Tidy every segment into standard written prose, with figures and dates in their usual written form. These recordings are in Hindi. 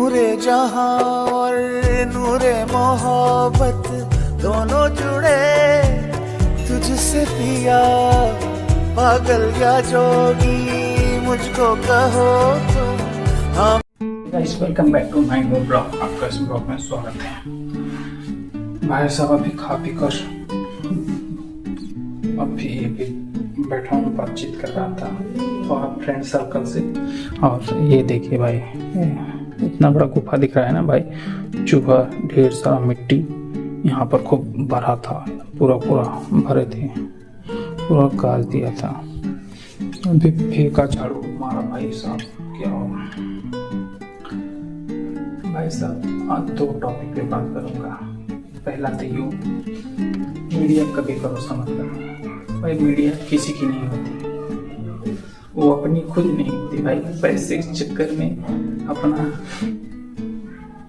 नूरे जहां और नूरे मोहब्बत दोनों जुड़े तुझसे पिया, पागल या जोगी मुझको कहो तुम। हम welcome back to my new blog. आपका इस ब्लॉग में स्वागत है। भाई साहब अभी खा पी कर अभी बैठा हूँ, बातचीत कर रहा था और फ्रेंड सर्कल से। और ये देखिए भाई, इतना बड़ा गुफा दिख रहा है ना भाई, चूहा ढेर सारा मिट्टी यहाँ पर खूब भरा था, पूरा भरे थे, पूरा गाज दिया था। अभी फेंका झाड़ू मारा भाई साहब। क्या हो भाई साहब, आज दो टॉपिक पे बात करूँगा। पहला तो यूँ, मीडिया कभी भरोसा मत करना भाई। मीडिया किसी की नहीं होती, वो अपनी खुद नहीं होती भाई। पैसे के चक्कर में अपना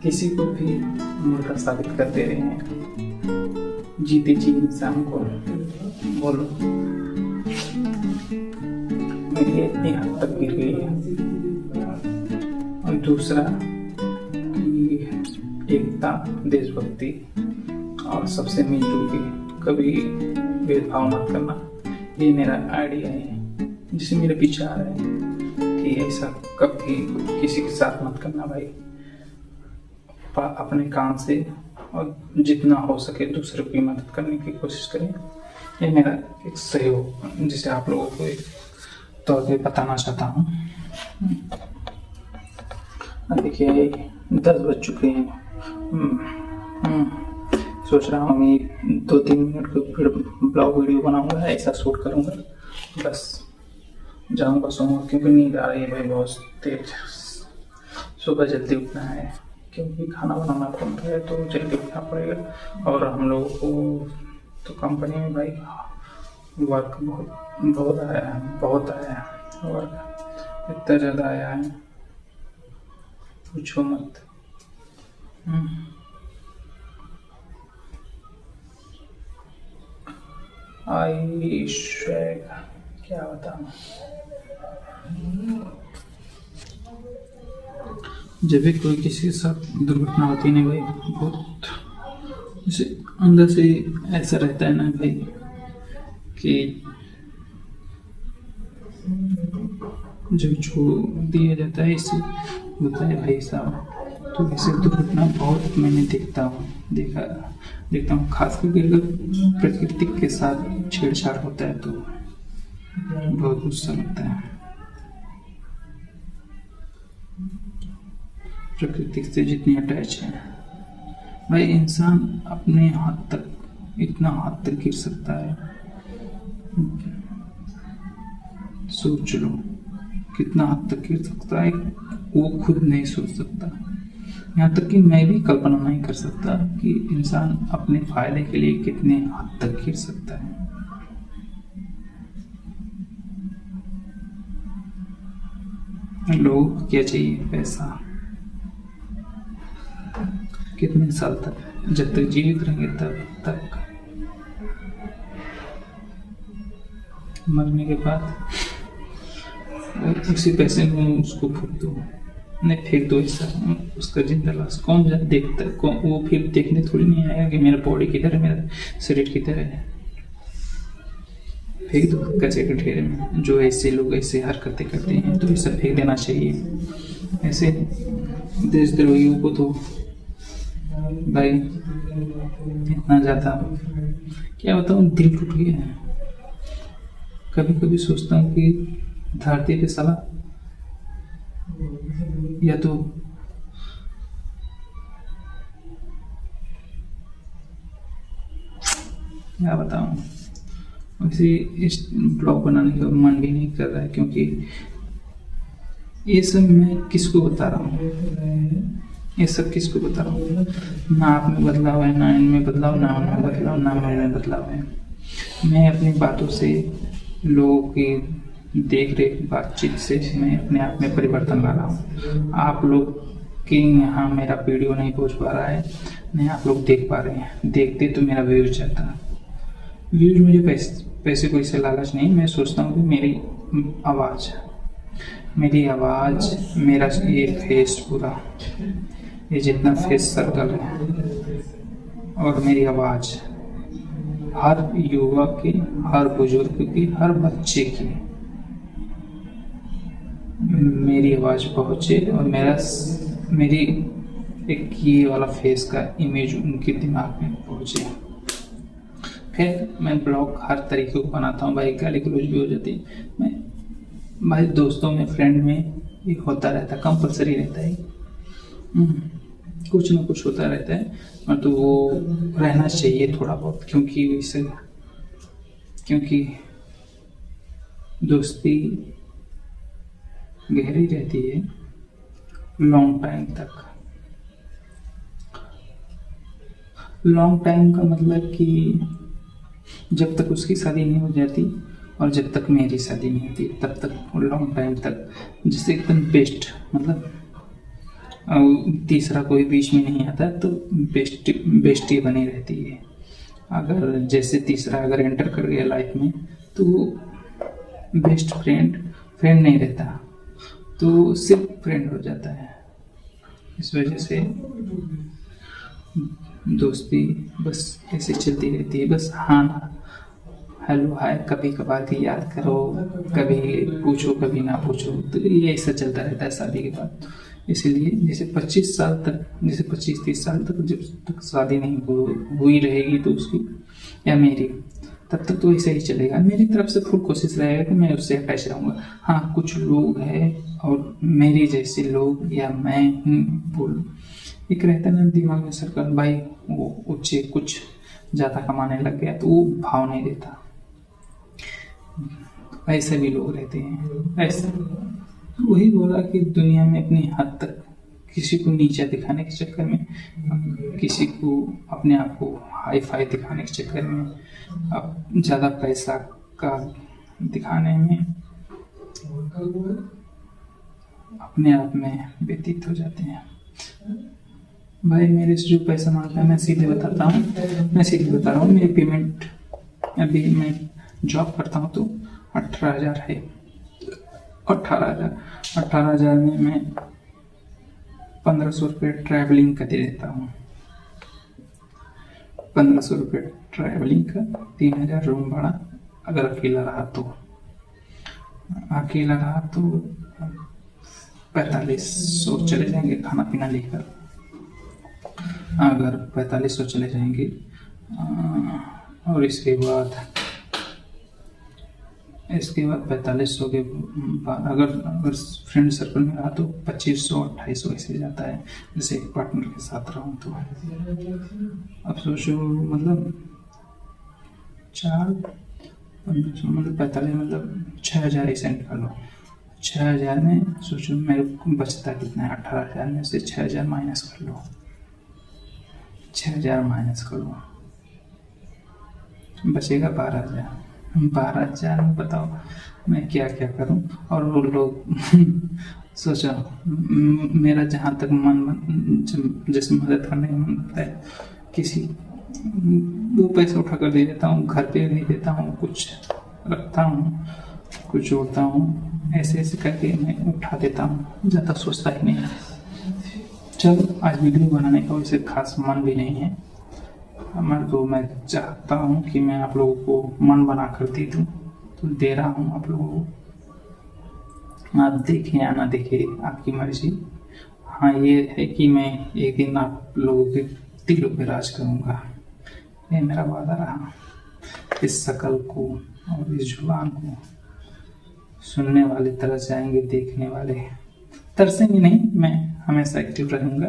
किसी को भी मुर्गा साबित कर दे रहे हैं। जीते जी इंसान को बोलो, मीडिया इतनी हद तक गिर गई है। और दूसरा, एकता, देशभक्ति और सबसे मिलजुल के कभी भेदभाव मत करना, ये मेरा आइडिया है। जिसे मेरे विचार है कि ऐसा कभी किसी के साथ मत करना भाई। अपने काम से और जितना हो सके दूसरों की मदद करने की कोशिश करें। ये मेरा एक सहयोग जिसे आप लोगों को एक तौर पे बताना चाहता हूँ। देखिए 10 बज चुके हैं। सोच रहा हूँ मैं 2-3 मिनट को फिर ब्लॉग वीडियो बनाऊंगा, ऐसा शूट करूंगा, बस जाऊंगा सोऊंगा, क्योंकि नींद आ रही है भाई बहुत तेज। सुबह जल्दी उठना है क्योंकि खाना बनाना पड़ता है, तो जल्दी उठना पड़ेगा। और हम लोगों को तो कंपनी में भाई वर्क बहुत आया है वर्क, इतना ज़्यादा आया है पूछो मत। आई स्वैग, क्या बताऊं। जब भी कोई किसी के साथ दुर्घटना होती है ना भाई, बहुत जैसे अंदर से ऐसा रहता है ना भाई कि जब छू दिया जाता है, इससे होता है भाई साहब। तो ऐसे दुर्घटना बहुत मैंने देखता हूँ, खास करके अगर प्रकृति के साथ छेड़छाड़ होता है तो बहुत गुस्सा लगता है। प्रकृति से जितनी अटैच है भाई, इंसान अपने हाथ तक, इतना हाथ तक गिर सकता है। सोच लो कितना हद तक गिर सकता है, वो खुद नहीं सोच सकता। यहाँ तक कि मैं भी कल्पना नहीं कर सकता कि इंसान अपने फायदे के लिए कितने हद तक गिर सकता है। लोगों को क्या चाहिए? पैसा। कितने साल तक? जब तक जीवित रहेंगे तब तक। मरने के बाद उसी पैसे में उसको फूक दो, नहीं फेंक दो। ऐसा उसका जिंदा लाश कौन देखता है? वो फिर देखने थोड़ी नहीं आएगा कि मेरा बॉडी किधर है, मेरा शरीर किधर है। फेंक दो कचरे के ढेर में। जो ऐसे लोग ऐसे हरकतें करते हैं तो ये सब फेंक देना चाहिए। ऐसे देशद्रोहियों को तो भाई इतना ज़्यादा क्या बताऊँ, दिल टूट गया है। कभी कभी सोचता हूँ कि धरती पे साला या तो क्या बताऊँ, वैसे इस ब्लॉग बनाने का मन भी नहीं कर रहा है, क्योंकि ये सब मैं किसको बता रहा हूँ, ये सब किसको बता रहा हूँ। ना आप में बदलाव है, ना इनमें बदलाव, ना उनमें बदलाव, ना मन में बदलाव है। मैं अपनी बातों से, लोगों की देख रेख बातचीत से मैं अपने आप में परिवर्तन ला रहा हूँ। आप लोग के यहाँ मेरा वीडियो नहीं पहुँच पा रहा है, नहीं आप लोग देख पा रहे हैं। देखते तो मेरा व्यूज जाता। व्यूज मुझे पैसे कोई से लालच नहीं। मैं सोचता हूँ कि मेरी आवाज़ मेरी आवाज़, मेरा ये फेस पूरा, ये जितना फेस सर्कल है और मेरी आवाज़ हर युवक की, हर बुजुर्ग की, हर बच्चे की मेरी आवाज़ पहुँचे और मेरी एक ये वाला फेस का इमेज उनके दिमाग में पहुँचे। खैर मैं ब्लॉग हर तरीके को बनाता हूँ भाई, गाली गलौज भी हो जाती है, मैं भाई दोस्तों में, फ्रेंड में ये होता रहता है, कंपलसरी रहता है, कुछ ना कुछ होता रहता है, और तो वो रहना चाहिए थोड़ा बहुत, क्योंकि दोस्ती गहरी रहती है लॉन्ग टाइम तक। लॉन्ग टाइम का मतलब कि जब तक उसकी शादी नहीं हो जाती और जब तक मेरी शादी नहीं होती तब तक लॉन्ग टाइम तक, जिससे एकदम बेस्ट, मतलब तीसरा कोई बीच में नहीं आता तो बेस्टी बनी रहती है। अगर जैसे तीसरा अगर एंटर कर गया लाइफ में तो बेस्ट फ्रेंड नहीं रहता, तो सिर्फ फ्रेंड हो जाता है। इस वजह से दोस्ती बस ऐसे चलती रहती है, बस हाँ ना, हेलो हाय, कभी कभार की याद करो, कभी पूछो कभी ना पूछो, तो ये ऐसा चलता रहता है शादी के बाद। इसीलिए जैसे 25 साल तक, जैसे 25-30 साल तक जब तक शादी नहीं हुई रहेगी तो उसकी या मेरी, तब तक तो ऐसे ही चलेगा। मेरी तरफ से फुल कोशिश रहेगा कि मैं उससे अटैच रहूँगा। हाँ, कुछ लोग हैं और मेरे जैसे लोग या मैं ही बोलूँ, एक रहता है ना दिमाग में सर्कल, भाई वो ऊँचे कुछ ज़्यादा कमाने लग गया तो वो भाव नहीं देता, ऐसे भी लोग रहते हैं। ऐसे वही बोला कि दुनिया में अपनी हद तक किसी को नीचा दिखाने के चक्कर में, किसी को अपने आप को हाई फाई दिखाने के चक्कर में, अब ज़्यादा पैसा का दिखाने में अपने आप में व्यतीत हो जाते हैं। भाई मेरे से जो पैसा मांगता है मैं सीधे बताता हूँ, मैं सीधे बता रहा हूँ, मेरी पेमेंट अभी मैं जॉब करता हूँ तो 18,000 है। 18,000 में मैं 1,500 रुपये ट्रैवलिंग का दे देता हूँ, 1,500 रुपये ट्रैवलिंग का, 3,000 रूम भाड़ा। अगर अकेला रहा तो 4500 चले जाएंगे खाना पीना लेकर। अगर 4500 चले जाएंगे और इसके बाद 4500 के बाद अगर फ्रेंड सर्कल में रहा तो 2500-2800 ऐसे जाता है, जैसे एक पार्टनर के साथ रहूँ तो। अब सोचो, मतलब 4-1500 मतलब 45, मतलब 6,000 ही सेंड कर लो। 6,000 में सोचो मेरे को बचता कितना है, 18,000 में से 6,000 माइनस कर लो, 6,000 माइनस कर लो, बचेगा 12,000 में बताओ मैं क्या क्या करूं। और वो लोग सोचो मेरा जहाँ तक मन, जैसे मदद करने का मन करता है, किसी वो पैसा उठा कर दे देता हूँ, घर पे दे देता हूँ, कुछ रखता हूँ, कुछ जोड़ता हूँ, ऐसे करके मैं उठा देता हूँ, ज़्यादा सोचता ही नहीं है। चलो आज वीडियो बनाने का वैसे खास मन भी नहीं है, मैं चाहता हूँ कि मैं आप लोगों को मन बना कर दे दूँ, तो दे रहा हूँ आप लोगों को। आप देखें या ना देखें आपकी मर्जी। हाँ, ये है कि मैं एक दिन आप लोगों के दिलों पे राज करूँगा, ये मेरा वादा रहा। इस शकल को और इस जुबान को सुनने वाले तरस जाएंगे, देखने वाले तरसेंगे नहीं, मैं हमेशा एक्टिव रहूँगा।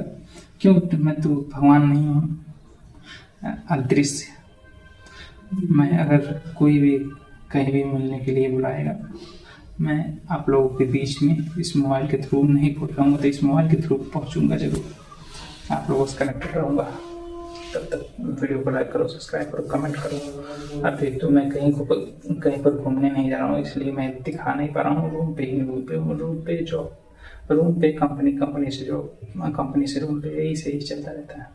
क्यों, मैं तो भगवान नहीं हूँ, अदृश्य। मैं अगर कोई भी कहीं भी मिलने के लिए बुलाएगा, मैं आप लोगों के बीच में इस मोबाइल के थ्रू नहीं पहुँच पाऊँगा, तो इस मोबाइल के थ्रू पहुँचूँगा जरूर, आप लोगों से कनेक्टेड रहूँगा। तब तक वीडियो को लाइक करो, सब्सक्राइब करो, कमेंट करो। अभी तो मैं कहीं पर घूमने नहीं जा रहा हूँ, इसलिए मैं दिखा नहीं पा रहा हूँ। रूम पे जॉब, रूम पे कंपनी से जॉब, कंपनी से रूम पे, यही से ही चलता रहता है।